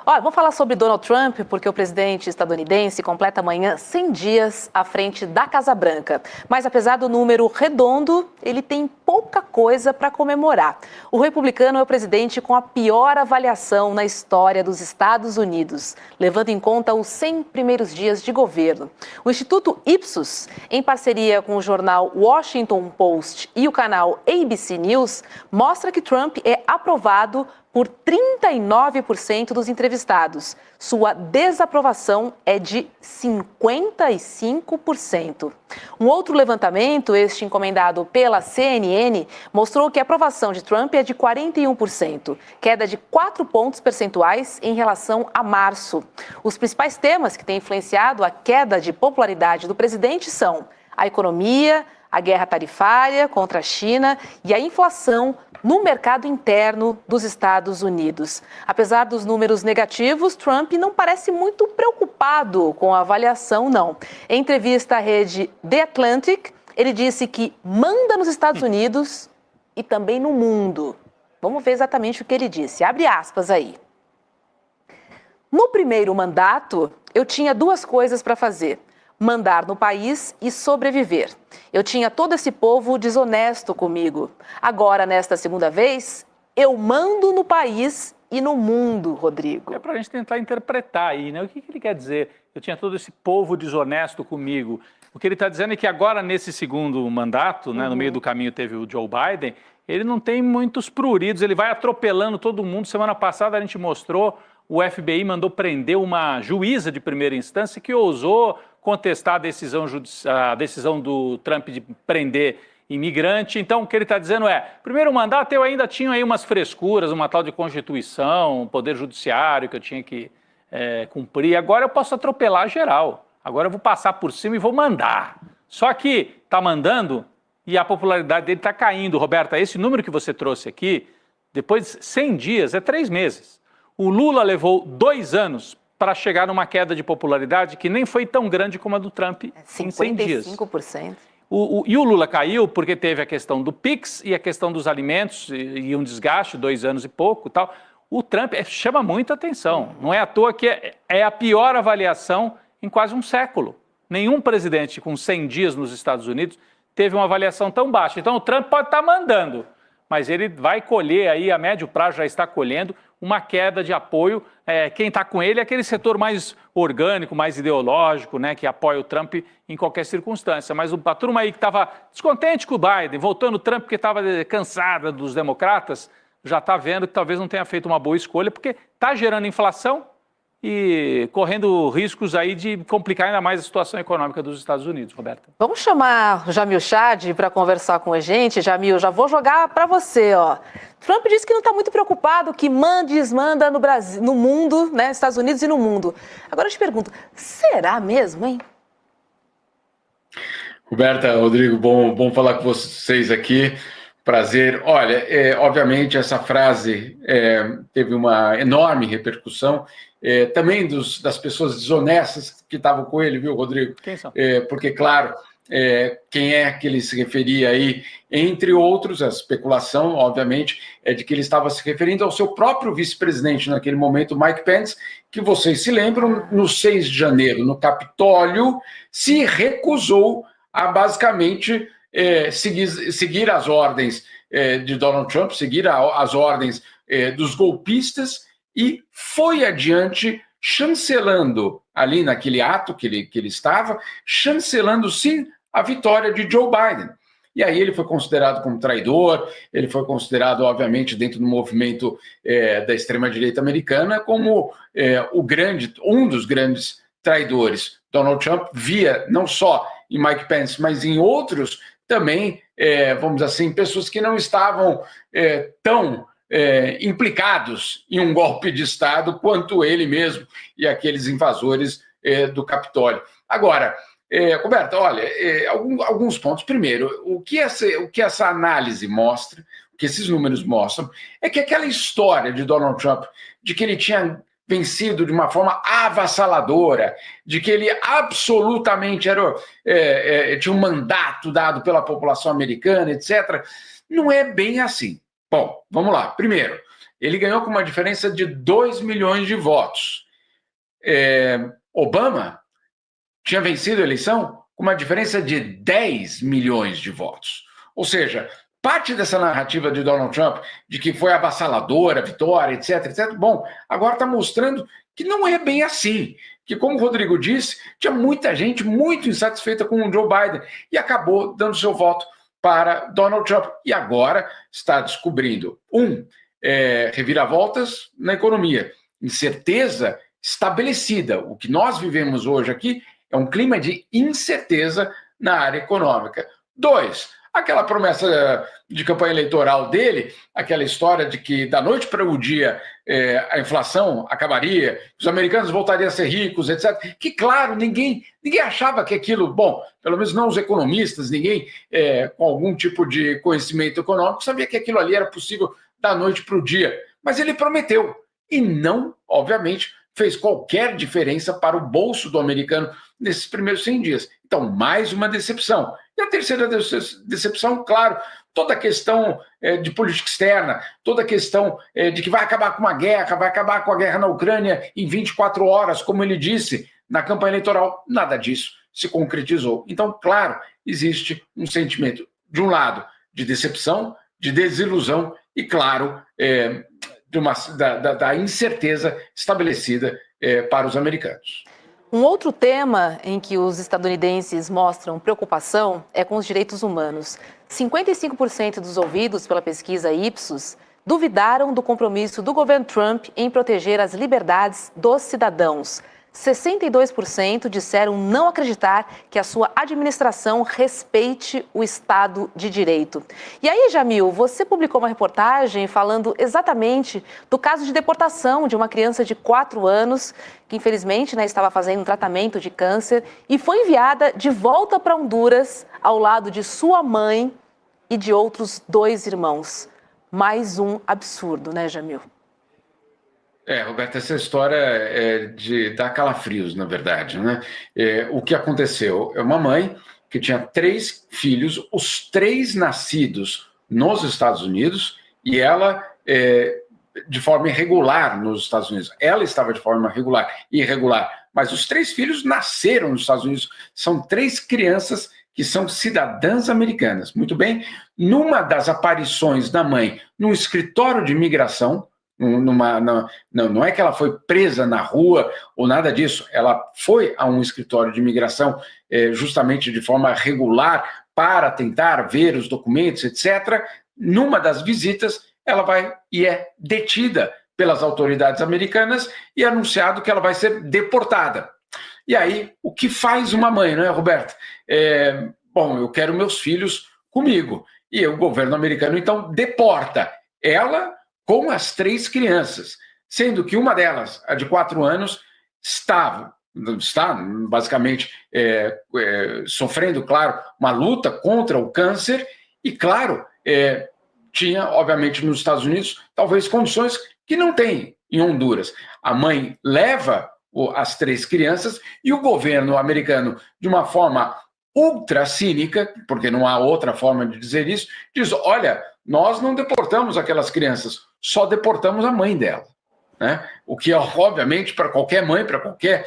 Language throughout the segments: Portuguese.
Olha, vamos falar sobre Donald Trump, porque o presidente estadunidense completa amanhã 100 dias à frente da Casa Branca. Mas apesar do número redondo, ele tem pouca coisa para comemorar. O republicano é o presidente com a pior avaliação na história dos Estados Unidos, levando em conta os 100 primeiros dias de governo. O Instituto Ipsos, em parceria com o jornal Washington Post e o canal ABC News, mostra que Trump é aprovado por 39% dos entrevistados. Sua desaprovação é de 55%. Um outro levantamento, este encomendado pela CNN, mostrou que a aprovação de Trump é de 41%, queda de 4 pontos percentuais em relação a março. Os principais temas que têm influenciado a queda de popularidade do presidente são a economia, a guerra tarifária contra a China e a inflação no mercado interno dos Estados Unidos. Apesar dos números negativos, Trump não parece muito preocupado com a avaliação, não. Em entrevista à rede The Atlantic, ele disse que manda nos Estados Unidos e também no mundo. Vamos ver exatamente o que ele disse. Abre aspas aí. No primeiro mandato, eu tinha 2 coisas para fazer: mandar no país e sobreviver. Eu tinha todo esse povo desonesto comigo. Agora, nesta segunda vez, eu mando no país e no mundo, Rodrigo. É para a gente tentar interpretar aí, né? O que ele quer dizer? Eu tinha todo esse povo desonesto comigo. O que ele está dizendo é que agora, nesse segundo mandato, né, no meio do caminho teve o Joe Biden, ele não tem muitos pruridos, ele vai atropelando todo mundo. Semana passada a gente mostrou, o FBI mandou prender uma juíza de primeira instância que ousou contestar a decisão do Trump de prender imigrante. Então, o que ele está dizendo é, primeiro mandato eu ainda tinha aí umas frescuras, uma tal de Constituição, poder judiciário que eu tinha que cumprir. Agora eu posso atropelar geral. Agora eu vou passar por cima e vou mandar. Só que está mandando e a popularidade dele está caindo. Roberta, esse número que você trouxe aqui, depois de 100 dias, é 3 meses. O Lula levou 2 anos para chegar numa queda de popularidade que nem foi tão grande como a do Trump em 100 dias. 55%. E o Lula caiu porque teve a questão do PIX e a questão dos alimentos e um desgaste, 2 anos e pouco e tal. O Trump chama muita atenção. Não é à toa que é a pior avaliação em quase um século. Nenhum presidente com 100 dias nos Estados Unidos teve uma avaliação tão baixa. Então o Trump pode estar mandando, mas ele vai colher aí, a médio prazo já está colhendo, uma queda de apoio. Quem está com ele é aquele setor mais orgânico, mais ideológico, né, que apoia o Trump em qualquer circunstância. Mas a turma aí que estava descontente com o Biden, voltando o Trump porque estava cansada dos democratas, já está vendo que talvez não tenha feito uma boa escolha, porque está gerando inflação e correndo riscos aí de complicar ainda mais a situação econômica dos Estados Unidos, Roberta. Vamos chamar o Jamil Chad para conversar com a gente. Jamil, já vou jogar para você, ó. Trump disse que não está muito preocupado, que manda e desmanda no Brasil, no mundo, né, Estados Unidos e no mundo. Agora eu te pergunto, será mesmo, hein? Roberta, Rodrigo, bom falar com vocês aqui. Prazer. Olha, obviamente essa frase teve uma enorme repercussão, também das pessoas desonestas que estavam com ele, viu, Rodrigo? Quem são? Porque, claro, quem é que ele se referia aí, entre outros, a especulação, obviamente, é de que ele estava se referindo ao seu próprio vice-presidente naquele momento, Mike Pence, que vocês se lembram, no 6 de janeiro, no Capitólio, se recusou a basicamente seguir as ordens de Donald Trump, seguir as ordens dos golpistas e foi adiante chancelando, ali naquele ato que ele estava, chancelando sim a vitória de Joe Biden. E aí ele foi considerado como traidor, ele foi considerado, obviamente, dentro do movimento da extrema-direita americana, como um dos grandes traidores. Donald Trump via, não só em Mike Pence, mas em outros também, vamos dizer assim, pessoas que não estavam tão implicados em um golpe de Estado quanto ele mesmo e aqueles invasores do Capitólio. Agora, Roberto, olha, alguns pontos. Primeiro, o que essa análise mostra, o que esses números mostram, é que aquela história de Donald Trump, de que ele tinha vencido de uma forma avassaladora, de que ele absolutamente tinha um mandato dado pela população americana, etc., não é bem assim. Bom, vamos lá. Primeiro, ele ganhou com uma diferença de 2 milhões de votos. Obama tinha vencido a eleição com uma diferença de 10 milhões de votos. Ou seja, parte dessa narrativa de Donald Trump, de que foi avassaladora a vitória, etc., bom, agora está mostrando que não é bem assim. Que, como o Rodrigo disse, tinha muita gente muito insatisfeita com o Joe Biden e acabou dando seu voto para Donald Trump. E agora está descobrindo, reviravoltas na economia, incerteza estabelecida. O que nós vivemos hoje aqui é um clima de incerteza na área econômica. 2, aquela promessa de campanha eleitoral dele, aquela história de que da noite para o dia a inflação acabaria, os americanos voltariam a ser ricos, etc. Que, claro, ninguém achava que aquilo, bom, pelo menos não os economistas, ninguém com algum tipo de conhecimento econômico sabia que aquilo ali era possível da noite para o dia. Mas ele prometeu e não, obviamente, fez qualquer diferença para o bolso do americano nesses primeiros 100 dias. Então, mais uma decepção. E a terceira decepção, claro, toda a questão de política externa, toda a questão de que vai acabar com uma guerra, vai acabar com a guerra na Ucrânia em 24 horas, como ele disse na campanha eleitoral. Nada disso se concretizou. Então, claro, existe um sentimento, de um lado, de decepção, de desilusão e, claro, da incerteza estabelecida para os americanos. Um outro tema em que os estadunidenses mostram preocupação é com os direitos humanos. 55% dos ouvidos pela pesquisa Ipsos duvidaram do compromisso do governo Trump em proteger as liberdades dos cidadãos. 62% disseram não acreditar que a sua administração respeite o Estado de Direito. E aí, Jamil, você publicou uma reportagem falando exatamente do caso de deportação de uma criança de 4 anos, que infelizmente estava fazendo um tratamento de câncer e foi enviada de volta para Honduras ao lado de sua mãe e de outros 2 irmãos. Mais um absurdo, né, Jamil? Roberto, essa história é de dar calafrios, na verdade, né? O que aconteceu é uma mãe que tinha 3 filhos, os 3 nascidos nos Estados Unidos, e ela de forma irregular nos Estados Unidos. Ela estava de forma regular e irregular, mas os 3 filhos nasceram nos Estados Unidos. São 3 crianças que são cidadãs americanas. Muito bem, numa das aparições da mãe num escritório de imigração, não é que ela foi presa na rua ou nada disso, ela foi a um escritório de imigração justamente de forma regular para tentar ver os documentos, etc. Numa das visitas, ela vai e é detida pelas autoridades americanas e é anunciado que ela vai ser deportada. E aí, o que faz uma mãe, não é, Roberto? Bom, eu quero meus filhos comigo. E o governo americano, então, deporta ela com as 3 crianças, sendo que uma delas, a de 4 anos, está basicamente sofrendo, claro, uma luta contra o câncer e, claro, tinha, obviamente, nos Estados Unidos, talvez condições que não tem em Honduras. A mãe leva as 3 crianças e o governo americano, de uma forma ultra cínica, porque não há outra forma de dizer isso, diz, olha, nós não deportamos aquelas crianças, só deportamos a mãe dela. Né? O que, obviamente, para qualquer mãe, para qualquer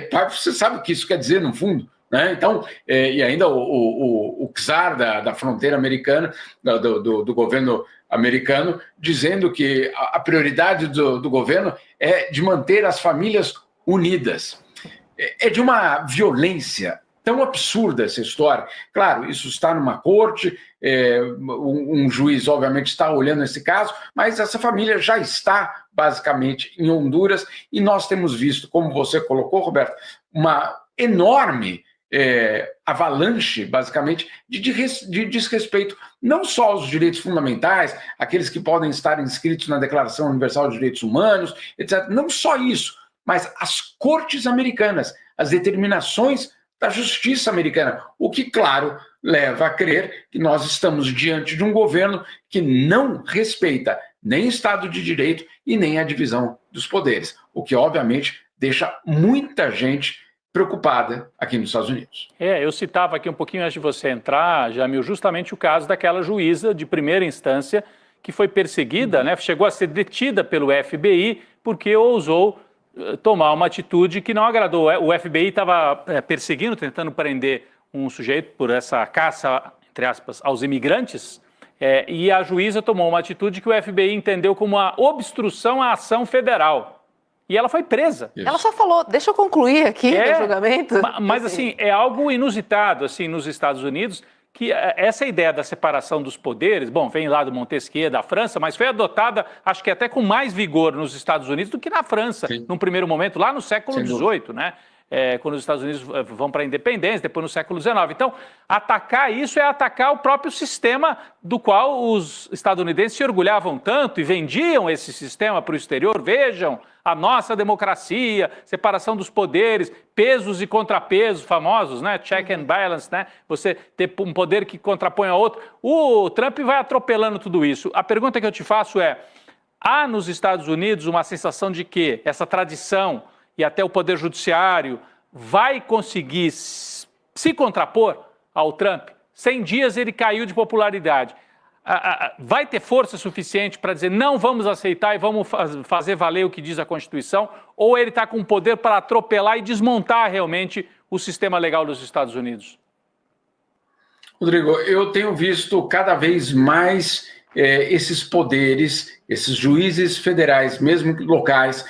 pai, você sabe o que isso quer dizer, no fundo. Né? Então, e ainda o czar da fronteira americana, do governo americano, dizendo que a prioridade do governo é de manter as famílias unidas. É de uma violência tão absurda essa história. Claro, isso está numa corte, um juiz, obviamente, está olhando esse caso, mas essa família já está, basicamente, em Honduras, e nós temos visto, como você colocou, Roberto, uma enorme avalanche, basicamente, de desrespeito, não só aos direitos fundamentais, aqueles que podem estar inscritos na Declaração Universal de Direitos Humanos, etc. Não só isso, mas as cortes americanas, as determinações da justiça americana, o que, claro, leva a crer que nós estamos diante de um governo que não respeita nem Estado de Direito e nem a divisão dos poderes, o que, obviamente, deixa muita gente preocupada aqui nos Estados Unidos. Eu citava aqui um pouquinho antes de você entrar, Jamil, justamente o caso daquela juíza de primeira instância que foi perseguida, né, chegou a ser detida pelo FBI porque ousou tomar uma atitude que não agradou. O FBI estava perseguindo, tentando prender um sujeito por essa caça, entre aspas, aos imigrantes, e a juíza tomou uma atitude que o FBI entendeu como uma obstrução à ação federal. E ela foi presa. Isso. Ela só falou, deixa eu concluir aqui o julgamento. Mas assim, é algo inusitado assim, nos Estados Unidos, que essa ideia da separação dos poderes, bom, vem lá do Montesquieu, da França, mas foi adotada, acho que até com mais vigor nos Estados Unidos do que na França, num primeiro momento, lá no século XVIII, né? Quando os Estados Unidos vão para a independência, depois no século XIX. Então, atacar isso é atacar o próprio sistema do qual os estadunidenses se orgulhavam tanto e vendiam esse sistema para o exterior. Vejam, a nossa democracia, separação dos poderes, pesos e contrapesos famosos, né? Check and balance, né? Você ter um poder que contrapõe ao outro. O Trump vai atropelando tudo isso. A pergunta que eu te faço é, há nos Estados Unidos uma sensação de que essa tradição e até o Poder Judiciário vai conseguir se contrapor ao Trump? 100 dias ele caiu de popularidade. Vai ter força suficiente para dizer não vamos aceitar e vamos fazer valer o que diz a Constituição? Ou ele está com poder para atropelar e desmontar realmente o sistema legal dos Estados Unidos? Rodrigo, eu tenho visto cada vez mais esses poderes, esses juízes federais, mesmo locais,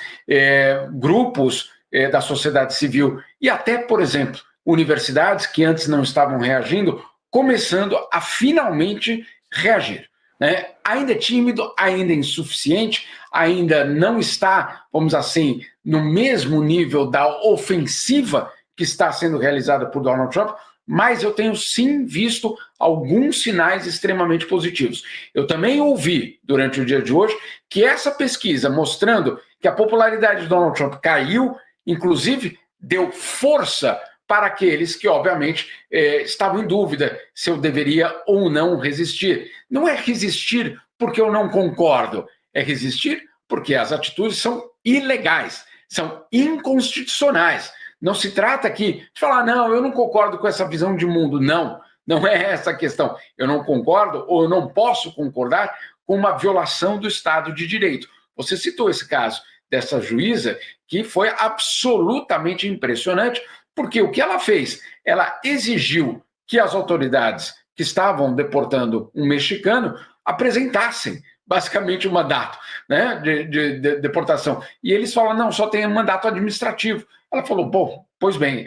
grupos da sociedade civil e até, por exemplo, universidades que antes não estavam reagindo, começando a finalmente reagir, né? Ainda é tímido, ainda é insuficiente, ainda não está, vamos assim, no mesmo nível da ofensiva que está sendo realizada por Donald Trump, mas eu tenho sim visto alguns sinais extremamente positivos. Eu também ouvi, durante o dia de hoje, que essa pesquisa mostrando que a popularidade de Donald Trump caiu, inclusive deu força para aqueles que, obviamente, estavam em dúvida se eu deveria ou não resistir. Não é resistir porque eu não concordo, é resistir porque as atitudes são ilegais, são inconstitucionais. Não se trata aqui de falar, não, eu não concordo com essa visão de mundo. Não, não é essa a questão. Eu não concordo ou eu não posso concordar com uma violação do Estado de Direito. Você citou esse caso dessa juíza, que foi absolutamente impressionante, porque o que ela fez? Ela exigiu que as autoridades que estavam deportando um mexicano apresentassem basicamente um mandato, né, de deportação. E eles falam, não, só tem um mandato administrativo. Ela falou, bom, pois bem,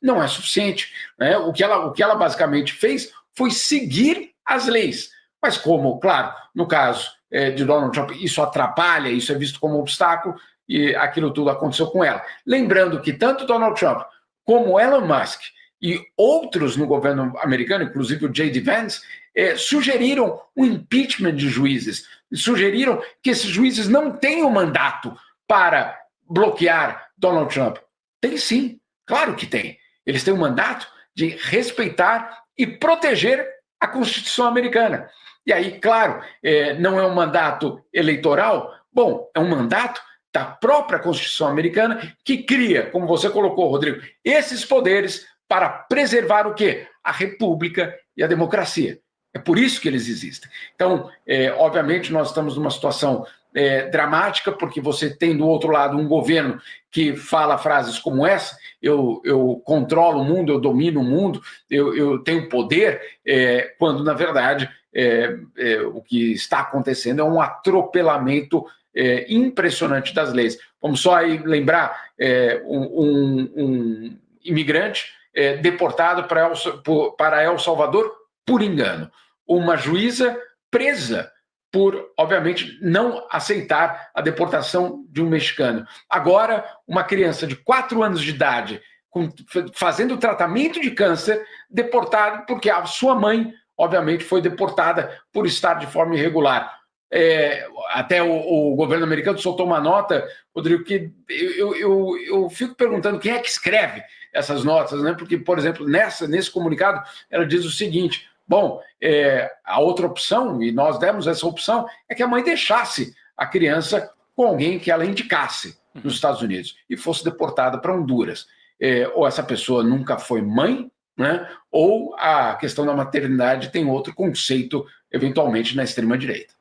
não é suficiente. Né? O que ela basicamente fez foi seguir as leis. Mas como, claro, no caso de Donald Trump, isso atrapalha, isso é visto como um obstáculo, e aquilo tudo aconteceu com ela. Lembrando que tanto Donald Trump como Elon Musk e outros no governo americano, inclusive o J.D. Vance, sugeriram um impeachment de juízes, sugeriram que esses juízes não tenham mandato para bloquear Donald Trump. Tem sim, claro que tem. Eles têm um mandato de respeitar e proteger a Constituição americana. E aí, claro, não é um mandato eleitoral, bom, é um mandato da própria Constituição americana que cria, como você colocou, Rodrigo, esses poderes para preservar o quê? A República e a democracia. É por isso que eles existem. Então, obviamente, nós estamos numa situação dramática, porque você tem do outro lado um governo que fala frases como essa, eu controlo o mundo, eu domino o mundo, eu tenho poder, quando, na verdade, o que está acontecendo é um atropelamento impressionante das leis. Vamos só aí lembrar um imigrante deportado para El Salvador por engano. Uma juíza presa por, obviamente, não aceitar a deportação de um mexicano. Agora, uma criança de 4 anos de idade, fazendo tratamento de câncer, deportada porque a sua mãe, obviamente, foi deportada por estar de forma irregular. Até o governo americano soltou uma nota, Rodrigo, que eu fico perguntando quem é que escreve essas notas, né? Porque, por exemplo, nesse comunicado, ela diz o seguinte: bom, a outra opção, e nós demos essa opção, é que a mãe deixasse a criança com alguém que ela indicasse nos Estados Unidos e fosse deportada para Honduras. Ou essa pessoa nunca foi mãe, né? Ou a questão da maternidade tem outro conceito, eventualmente, na extrema-direita.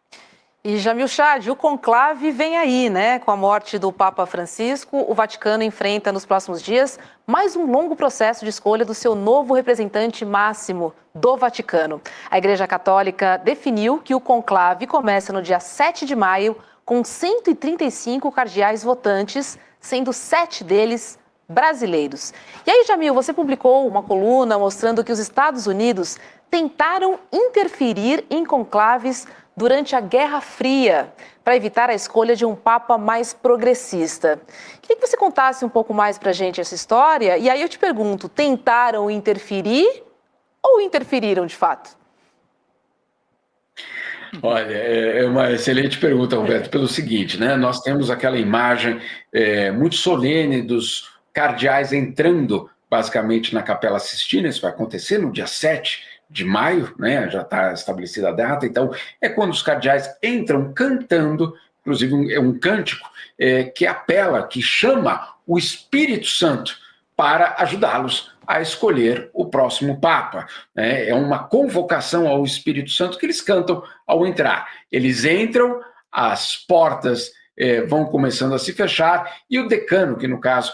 E Jamil Chad, o conclave vem aí, né? Com a morte do Papa Francisco, o Vaticano enfrenta nos próximos dias mais um longo processo de escolha do seu novo representante máximo do Vaticano. A Igreja Católica definiu que o conclave começa no dia 7 de maio com 135 cardeais votantes, sendo 7 deles brasileiros. E aí, Jamil, você publicou uma coluna mostrando que os Estados Unidos tentaram interferir em conclaves durante a Guerra Fria, para evitar a escolha de um papa mais progressista. Queria que você contasse um pouco mais para a gente essa história, e aí eu te pergunto, tentaram interferir ou interferiram de fato? Olha, é uma excelente pergunta, Roberto, pelo seguinte, né? Nós temos aquela imagem muito solene dos cardeais entrando, basicamente, na Capela Sistina. Isso vai acontecer no dia 7 de maio, né? Já está estabelecida a data, então é quando os cardeais entram cantando, inclusive é um cântico que apela, que chama o Espírito Santo para ajudá-los a escolher o próximo Papa. É uma convocação ao Espírito Santo que eles cantam ao entrar. Eles entram, as portas vão começando a se fechar, e o decano, que no caso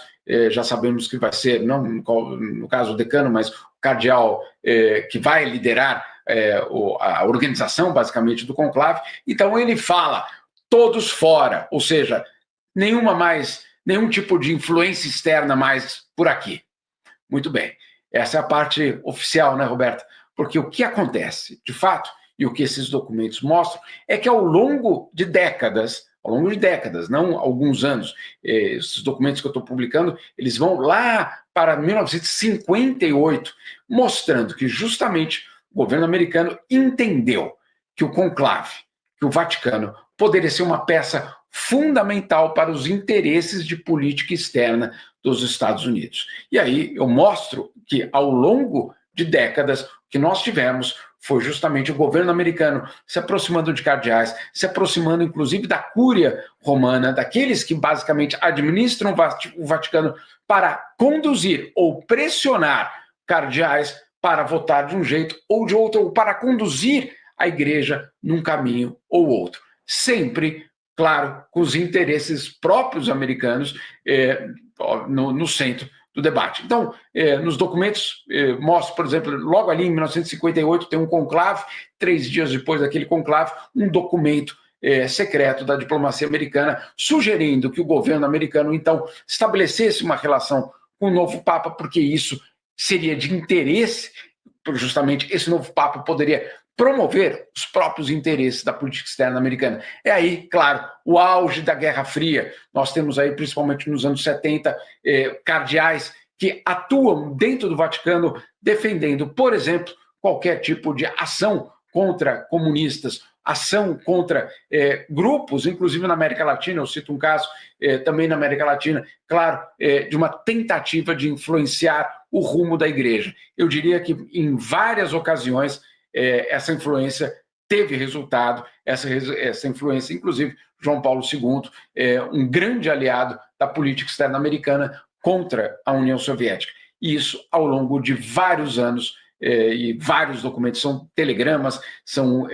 já sabemos que vai ser, não no caso o decano, mas o cardeal que vai liderar a organização, basicamente, do conclave, então ele fala, todos fora, ou seja, nenhum tipo de influência externa mais por aqui. Muito bem, essa é a parte oficial, né, Roberto? Porque o que acontece, de fato, e o que esses documentos mostram, é que ao longo de décadas, não alguns anos, esses documentos que eu estou publicando, eles vão lá para 1958, mostrando que justamente o governo americano entendeu que o conclave, que o Vaticano, poderia ser uma peça fundamental para os interesses de política externa dos Estados Unidos. E aí eu mostro que ao longo de décadas, o que nós tivemos foi justamente o governo americano se aproximando de cardeais, se aproximando inclusive da cúria romana, daqueles que basicamente administram o Vaticano, para conduzir ou pressionar cardeais para votar de um jeito ou de outro, ou para conduzir a igreja num caminho ou outro. Sempre, claro, com os interesses próprios americanos no centro do debate. Então, nos documentos, mostra, por exemplo, logo ali em 1958, tem um conclave, 3 dias depois daquele conclave, um documento secreto da diplomacia americana, sugerindo que o governo americano, então, estabelecesse uma relação com o novo Papa, porque isso seria de interesse, justamente esse novo Papa poderia promover os próprios interesses da política externa americana. É aí, claro, o auge da Guerra Fria. Nós temos aí, principalmente nos anos 70, cardeais que atuam dentro do Vaticano defendendo, por exemplo, qualquer tipo de ação contra comunistas, ação contra grupos, inclusive na América Latina. Eu cito um caso também na América Latina, claro, de uma tentativa de influenciar o rumo da igreja. Eu diria que em várias ocasiões essa influência teve resultado, essa influência, inclusive, João Paulo II, um grande aliado da política externa americana contra a União Soviética. E isso ao longo de vários anos, e vários documentos, são telegramas, são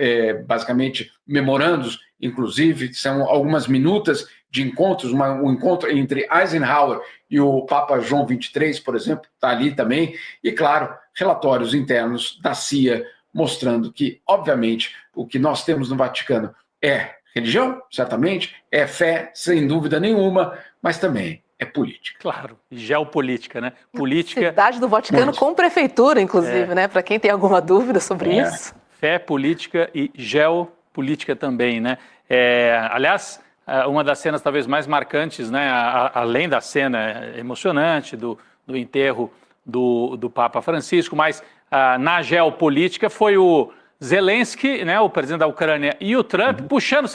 basicamente memorandos, inclusive, são algumas minutas de encontros, um encontro entre Eisenhower e o Papa João XXIII, por exemplo, está ali também, e, claro, relatórios internos da CIA, mostrando que, obviamente, o que nós temos no Vaticano é religião, certamente, é fé, sem dúvida nenhuma, mas também é política. Claro, geopolítica, né? Política... Cidade do Vaticano com prefeitura, inclusive, né? Para quem tem alguma dúvida sobre isso. Fé, política e geopolítica também, né? Aliás, uma das cenas talvez mais marcantes, né? Além da cena emocionante do enterro do Papa Francisco, mas na geopolítica foi o Zelensky, né, o presidente da Ucrânia, e o Trump puxando...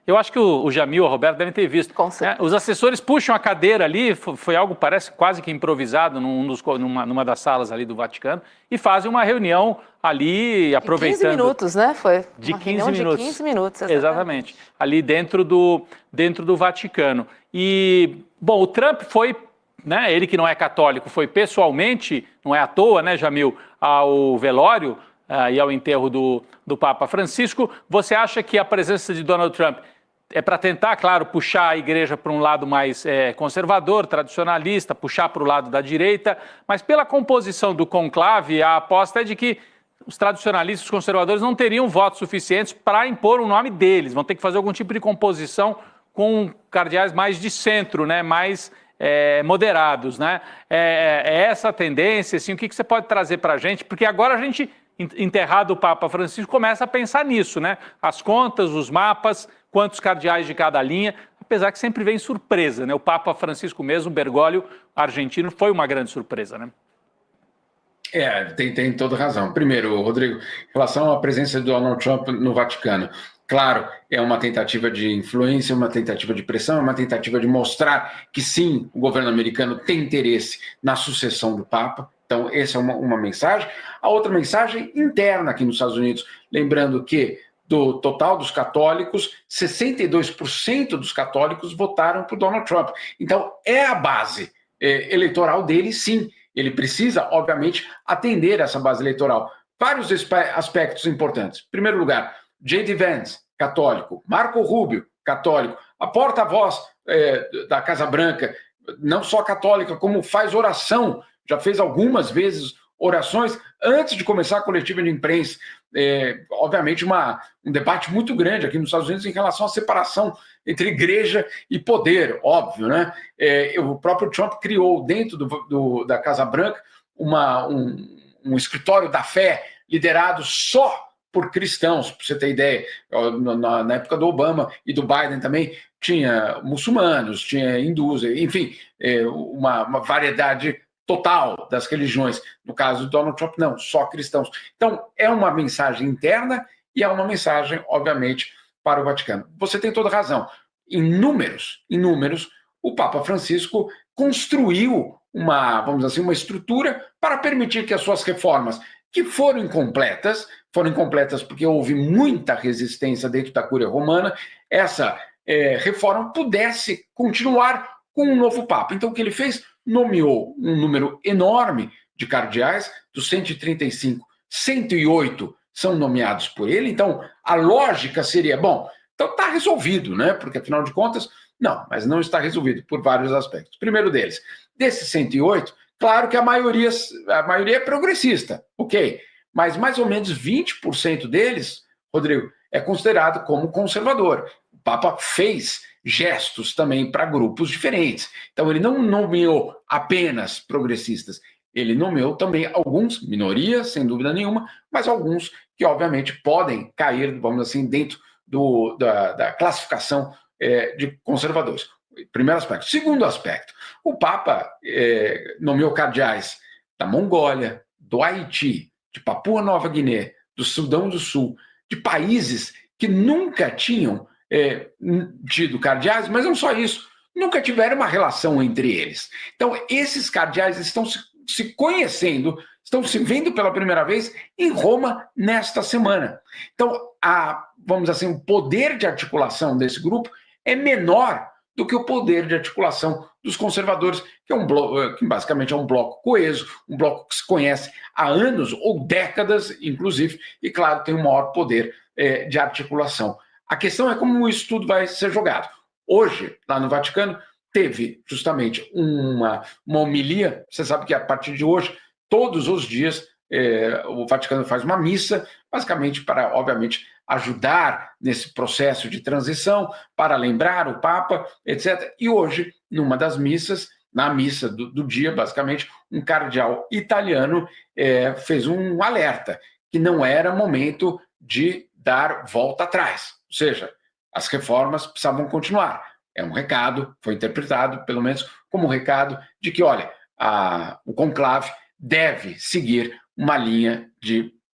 Eu acho que o Jamil e o Roberto devem ter visto. Os assessores puxam a cadeira ali, foi algo, parece, quase que improvisado numa das salas ali do Vaticano, e fazem uma reunião ali, aproveitando... De 15 minutos, né? Foi de uma 15 minutos. De 15 minutos, exatamente. Ali dentro do Vaticano. E, bom, o Trump foi, né, ele que não é católico, foi pessoalmente, não é à toa, né, Jamil, ao velório e ao enterro do Papa Francisco. Você acha que a presença de Donald Trump é para tentar, claro, puxar a igreja para um lado mais conservador, tradicionalista, puxar para o lado da direita, mas pela composição do conclave, a aposta é de que os tradicionalistas, os conservadores, não teriam votos suficientes para impor o nome deles, vão ter que fazer algum tipo de composição com cardeais mais de centro, né, mais moderados, né? É essa a tendência, assim, o que você pode trazer para a gente? Porque agora a gente, enterrado o Papa Francisco, começa a pensar nisso, né? As contas, os mapas, quantos cardeais de cada linha, apesar que sempre vem surpresa, né? O Papa Francisco mesmo, Bergoglio, argentino, foi uma grande surpresa, né? Tem toda razão. Primeiro, Rodrigo, em relação à presença de Donald Trump no Vaticano, claro, é uma tentativa de influência, uma tentativa de pressão, é uma tentativa de mostrar que sim, o governo americano tem interesse na sucessão do Papa. Então, essa é uma mensagem. A outra mensagem interna aqui nos Estados Unidos, lembrando que do total dos católicos, 62% dos católicos votaram por Donald Trump. Então, é a base eleitoral dele, sim. Ele precisa, obviamente, atender essa base eleitoral. Vários aspectos importantes. Em primeiro lugar, J.D. Vance, católico. Marco Rubio, católico. A porta-voz da Casa Branca, não só católica, como faz oração, já fez algumas vezes orações antes de começar a coletiva de imprensa. Obviamente, um debate muito grande aqui nos Estados Unidos em relação à separação entre igreja e poder, óbvio, né? O próprio Trump criou dentro da Casa Branca um escritório da fé liderado só por cristãos, para você ter ideia. Na época do Obama e do Biden também tinha muçulmanos, tinha hindus, enfim, uma variedade total das religiões. No caso do Donald Trump, não, só cristãos. Então, é uma mensagem interna e é uma mensagem, obviamente, para o Vaticano. Você tem toda razão. Em números, o Papa Francisco construiu vamos dizer assim, uma estrutura para permitir que as suas reformas, que foram incompletas porque houve muita resistência dentro da Cúria Romana, essa reforma pudesse continuar com um novo Papa. Então, o que ele fez? Nomeou um número enorme de cardeais, dos 135, 108 são nomeados por ele. Então, a lógica seria, bom, então está resolvido, né? Porque, afinal de contas, não, mas não está resolvido por vários aspectos. Primeiro deles, desses 108, claro que a maioria é progressista, ok, mas mais ou menos 20% deles, Rodrigo, é considerado como conservador. O Papa fez gestos também para grupos diferentes. Então, ele não nomeou apenas progressistas, ele nomeou também alguns, minorias, sem dúvida nenhuma, mas alguns que, obviamente, podem cair, vamos assim, dentro da classificação de conservadores. Primeiro aspecto. Segundo aspecto, o Papa nomeou cardeais da Mongólia, do Haiti, de Papua Nova Guiné, do Sudão do Sul, de países que nunca tinham tido cardeais, mas não só isso, nunca tiveram uma relação entre eles. Então, esses cardeais estão se conhecendo, estão se vendo pela primeira vez em Roma nesta semana. Então, vamos dizer assim, o poder de articulação desse grupo é menor do que o poder de articulação dos conservadores, que é um bloco, que basicamente é um bloco coeso, um bloco que se conhece há anos ou décadas, inclusive, e, claro, tem um maior poder de articulação. A questão é como isso tudo vai ser jogado. Hoje, lá no Vaticano, teve justamente uma homilia. Você sabe que a partir de hoje, todos os dias, o Vaticano faz uma missa, basicamente para, obviamente, ajudar nesse processo de transição, para lembrar o Papa, etc. E hoje, numa das missas, na missa do dia, basicamente, um cardeal italiano fez um alerta, que não era momento de dar volta atrás. Ou seja, as reformas precisavam continuar. É um recado, foi interpretado, pelo menos, como um recado de que, olha, o conclave deve seguir uma linha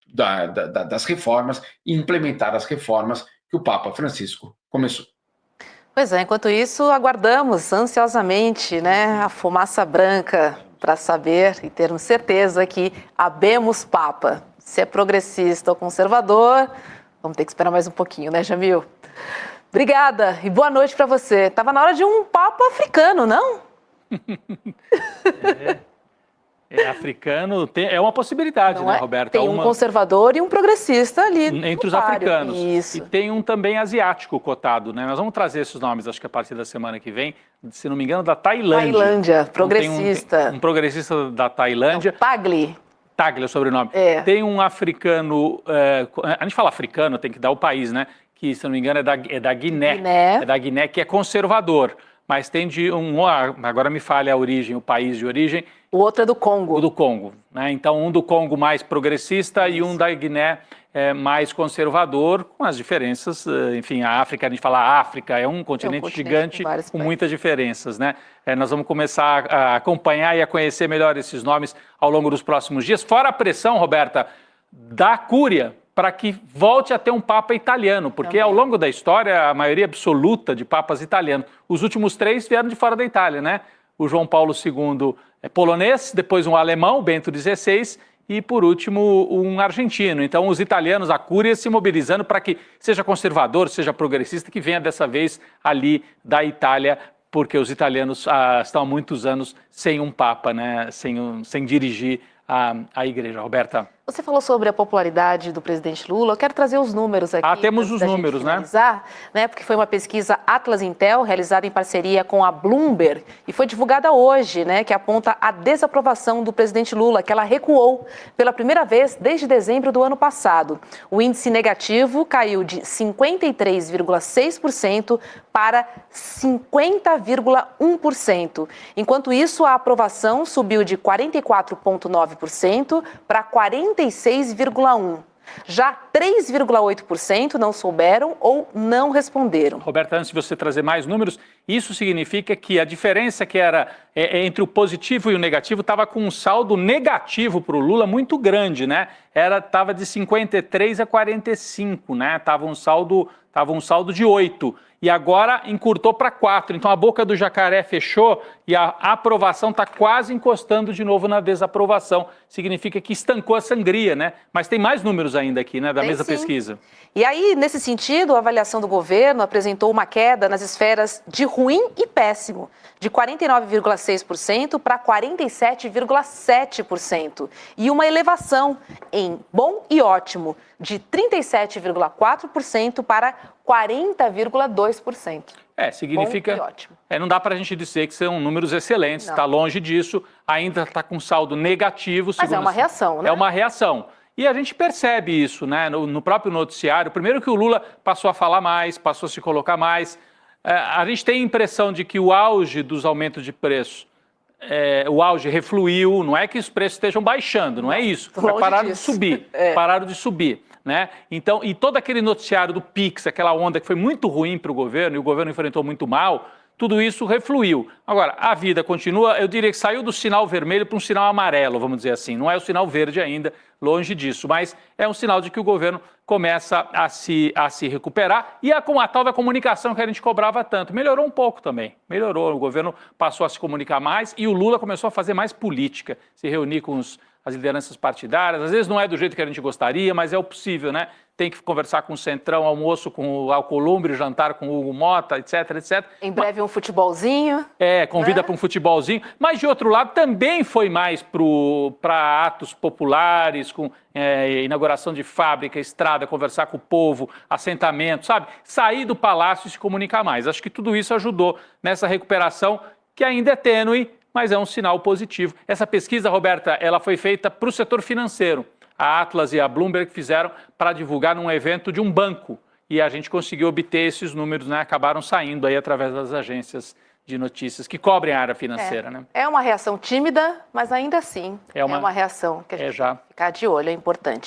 das reformas e implementar as reformas que o Papa Francisco começou. Pois é, enquanto isso, aguardamos ansiosamente, né, a fumaça branca para saber e termos certeza que habemos Papa. Se é progressista ou conservador, vamos ter que esperar mais um pouquinho, né, Jamil? Obrigada e boa noite para você. Estava na hora de um Papa africano, não? É africano, é uma possibilidade, Não né, é? Roberta? Tem um conservador e um progressista ali. Entre os páreo. africanos. Isso. E tem um também asiático cotado, né? Nós vamos trazer esses nomes, acho que a partir da semana que vem, se não me engano, da Tailândia. Tailândia, progressista. progressista. Um progressista da Tailândia. Tagli. Tagli é o sobrenome. É. Tem um africano, a gente fala africano, tem que dar o país, né? Que, se não me engano, é da Guiné. É da Guiné, que é conservador. Mas tem agora me falha a origem, o país de origem. O outro é do Congo. O do Congo, né? Então, um do Congo mais progressista e um da Guiné mais conservador, com as diferenças. Enfim, a África, a gente fala África, é um continente gigante com muitas diferenças, né? Nós vamos começar a acompanhar e a conhecer melhor esses nomes ao longo dos próximos dias. Fora a pressão, Roberta, da Cúria, para que volte a ter um Papa italiano, porque ao longo da história, a maioria absoluta de papas italianos, os últimos 3 vieram de fora da Itália, né? O João Paulo II é polonês, depois um alemão, Bento XVI, e por último um argentino. Então os italianos, a Cúria, se mobilizando para que seja conservador, seja progressista, que venha dessa vez ali da Itália, porque os italianos estão há muitos anos sem um Papa, né? Sem dirigir a igreja. Roberta. Você falou sobre a popularidade do presidente Lula. Eu quero trazer os números aqui. Temos os números, né? Porque foi uma pesquisa Atlas Intel, realizada em parceria com a Bloomberg, e foi divulgada hoje, né? Que aponta a desaprovação do presidente Lula, que ela recuou pela primeira vez desde dezembro do ano passado. O índice negativo caiu de 53,6% para 50,1%. Enquanto isso, a aprovação subiu de 44,9% para 46,1%. Já 3,8% não souberam ou não responderam. Roberta, antes de você trazer mais números, isso significa que a diferença que era entre o positivo e o negativo estava com um saldo negativo para o Lula muito grande, né? Estava de 53 a 45, né? Tava um saldo de 8. E agora encurtou para 4. Então a boca do jacaré fechou e a aprovação está quase encostando de novo na desaprovação. Significa que estancou a sangria, né? Mas tem mais números ainda aqui, né? Da mesma pesquisa. E aí, nesse sentido, a avaliação do governo apresentou uma queda nas esferas de ruim e péssimo, de 49,6% para 47,7%. E uma elevação em bom e ótimo, de 37,4% para 40,2%. Significa... Bom e ótimo. Não dá para a gente dizer que são números excelentes, está longe disso, ainda está com saldo negativo. Mas é uma reação, né? É uma reação. E a gente percebe isso, né? No próprio noticiário. Primeiro que o Lula passou a falar mais, passou a se colocar mais. A gente tem a impressão de que o auge dos aumentos de preço, o auge refluiu, não é que os preços estejam baixando, não é isso. Pararam de subir, pararam de subir. Né? Então, e todo aquele noticiário do Pix, aquela onda que foi muito ruim para o governo, e o governo enfrentou muito mal, tudo isso refluiu. Agora, a vida continua, eu diria que saiu do sinal vermelho para um sinal amarelo, vamos dizer assim. Não é o sinal verde ainda, longe disso, mas é um sinal de que o governo começa a se recuperar. E com a tal da comunicação que a gente cobrava tanto, melhorou um pouco também. Melhorou, o governo passou a se comunicar mais e o Lula começou a fazer mais política, se reunir com as lideranças partidárias. Às vezes não é do jeito que a gente gostaria, mas é o possível, né? Tem que conversar com o Centrão, almoço com o Alcolumbre, jantar com o Hugo Mota, etc, etc. Em breve um futebolzinho. Convida para um futebolzinho. Mas, de outro lado, também foi mais para atos populares, com inauguração de fábrica, estrada, conversar com o povo, assentamento, sabe? Sair do palácio e se comunicar mais. Acho que tudo isso ajudou nessa recuperação, que ainda é tênue, mas é um sinal positivo. Essa pesquisa, Roberta, ela foi feita para o setor financeiro. A Atlas e a Bloomberg fizeram para divulgar num evento de um banco. E a gente conseguiu obter esses números, né? Acabaram saindo aí através das agências de notícias que cobrem a área financeira, né? É uma reação tímida, mas ainda assim é uma reação que a gente tem que ficar de olho, é importante.